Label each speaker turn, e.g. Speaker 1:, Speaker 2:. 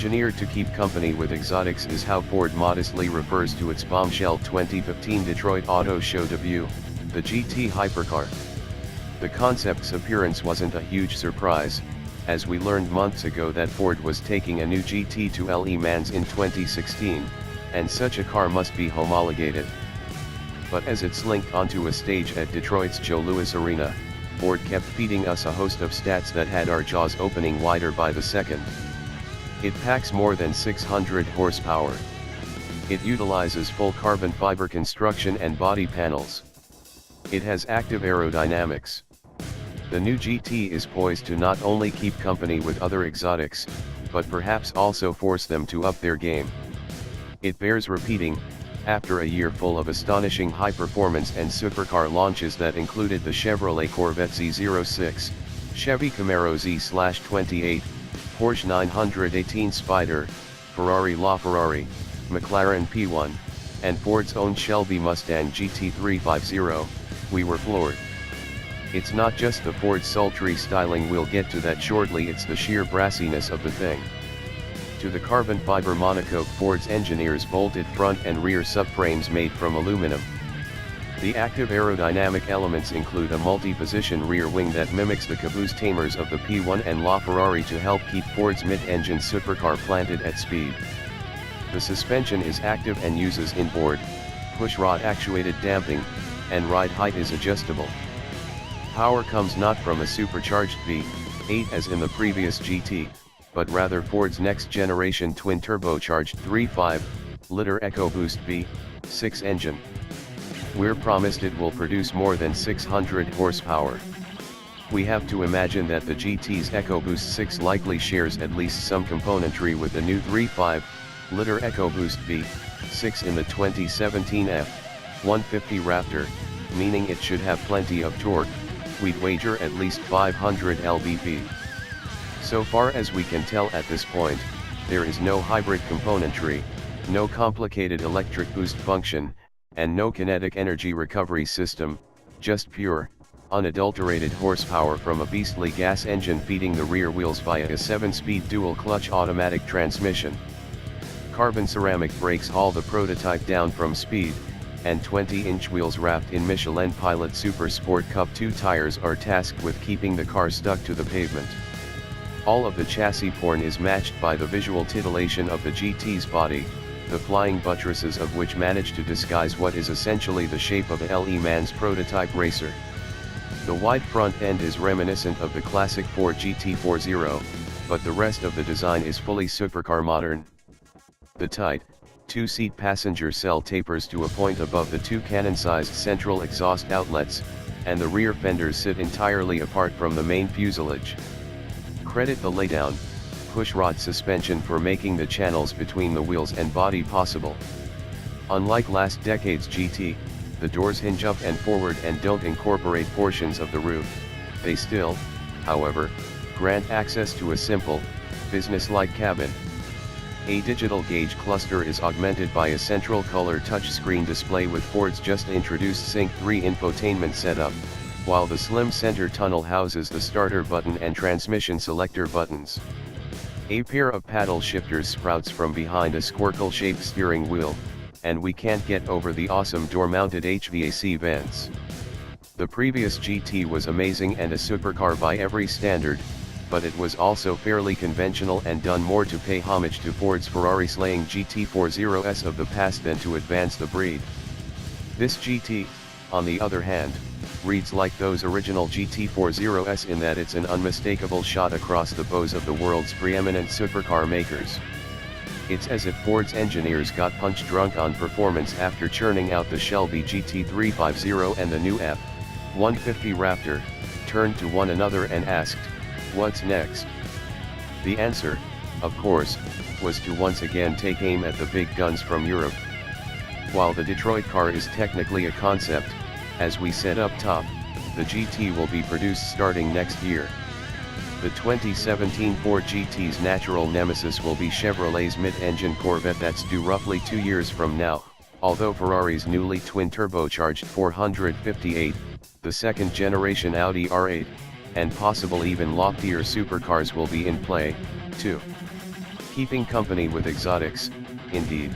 Speaker 1: Engineered to keep company with exotics is how Ford modestly refers to its bombshell 2015 Detroit Auto Show debut, the GT Hypercar. The concept's appearance wasn't a huge surprise, as we learned months ago that Ford was taking a new GT to Le Mans in 2016, and such a car must be homologated. But as it's linked onto a stage at Detroit's Joe Louis Arena, Ford kept feeding us a host of stats that had our jaws opening wider by the second. It packs more than 600 horsepower. It utilizes full carbon fiber construction and body panels. It has active aerodynamics. The new GT is poised to not only keep company with other exotics, but perhaps also force them to up their game. It bears repeating, after a year full of astonishing high performance and supercar launches that included the Chevrolet Corvette Z06, Chevy Camaro Z/28, Porsche 918 Spyder, Ferrari LaFerrari, McLaren P1, and Ford's own Shelby Mustang GT350, we were floored. It's not just the Ford sultry styling, we'll get to that shortly, it's the sheer brassiness of the thing. To the carbon fiber monocoque, Ford's engineers bolted front and rear subframes made from aluminum. The active aerodynamic elements include a multi-position rear wing that mimics the caboose tamers of the P1 and LaFerrari to help keep Ford's mid-engine supercar planted at speed. The suspension is active and uses inboard, pushrod actuated damping, and ride height is adjustable. Power comes not from a supercharged V8 as in the previous GT, but rather Ford's next-generation twin-turbocharged 3.5-liter EcoBoost V-6 engine. We're promised it will produce more than 600 horsepower. We have to imagine that the GT's EcoBoost 6 likely shares at least some componentry with the new 3.5-liter EcoBoost V-6 in the 2017 F-150 Raptor, meaning it should have plenty of torque. We'd wager at least 500 lb-ft. So far as we can tell at this point, there is no hybrid componentry, no complicated electric boost function, and no kinetic energy recovery system, just pure, unadulterated horsepower from a beastly gas engine feeding the rear wheels via a 7-speed dual-clutch automatic transmission. Carbon ceramic brakes haul the prototype down from speed, and 20-inch wheels wrapped in Michelin Pilot Super Sport Cup 2 tires are tasked with keeping the car stuck to the pavement. All of the chassis porn is matched by the visual titillation of the GT's body, the flying buttresses of which manage to disguise what is essentially the shape of a Le Mans prototype racer. The wide front end is reminiscent of the classic Ford GT40, but the rest of the design is fully supercar modern. The tight, two-seat passenger cell tapers to a point above the two cannon-sized central exhaust outlets, and the rear fenders sit entirely apart from the main fuselage. Credit the laydown, pushrod suspension for making the channels between the wheels and body possible. Unlike last decade's GT, the doors hinge up and forward and don't incorporate portions of the roof. They still, however, grant access to a simple, business-like cabin. A digital gauge cluster is augmented by a central color touchscreen display with Ford's just-introduced Sync 3 infotainment setup, while the slim center tunnel houses the starter button and transmission selector buttons. A pair of paddle shifters sprouts from behind a squircle-shaped steering wheel, and we can't get over the awesome door-mounted HVAC vents. The previous GT was amazing and a supercar by every standard, but it was also fairly conventional and done more to pay homage to Ford's Ferrari-slaying GT40S of the past than to advance the breed. This GT, on the other hand, reads like those original GT40S in that it's an unmistakable shot across the bows of the world's preeminent supercar makers. It's as if Ford's engineers got punch drunk on performance after churning out the Shelby GT350 and the new F-150 Raptor, turned to one another and asked, "What's next?" The answer, of course, was to once again take aim at the big guns from Europe. While the Detroit car is technically a concept, as we said up top, the GT will be produced starting next year. The 2017 Ford GT's natural nemesis will be Chevrolet's mid-engine Corvette that's due roughly 2 years from now, although Ferrari's newly twin-turbocharged 458, the second-generation Audi R8, and possible even loftier supercars will be in play, too. keeping company with exotics, indeed.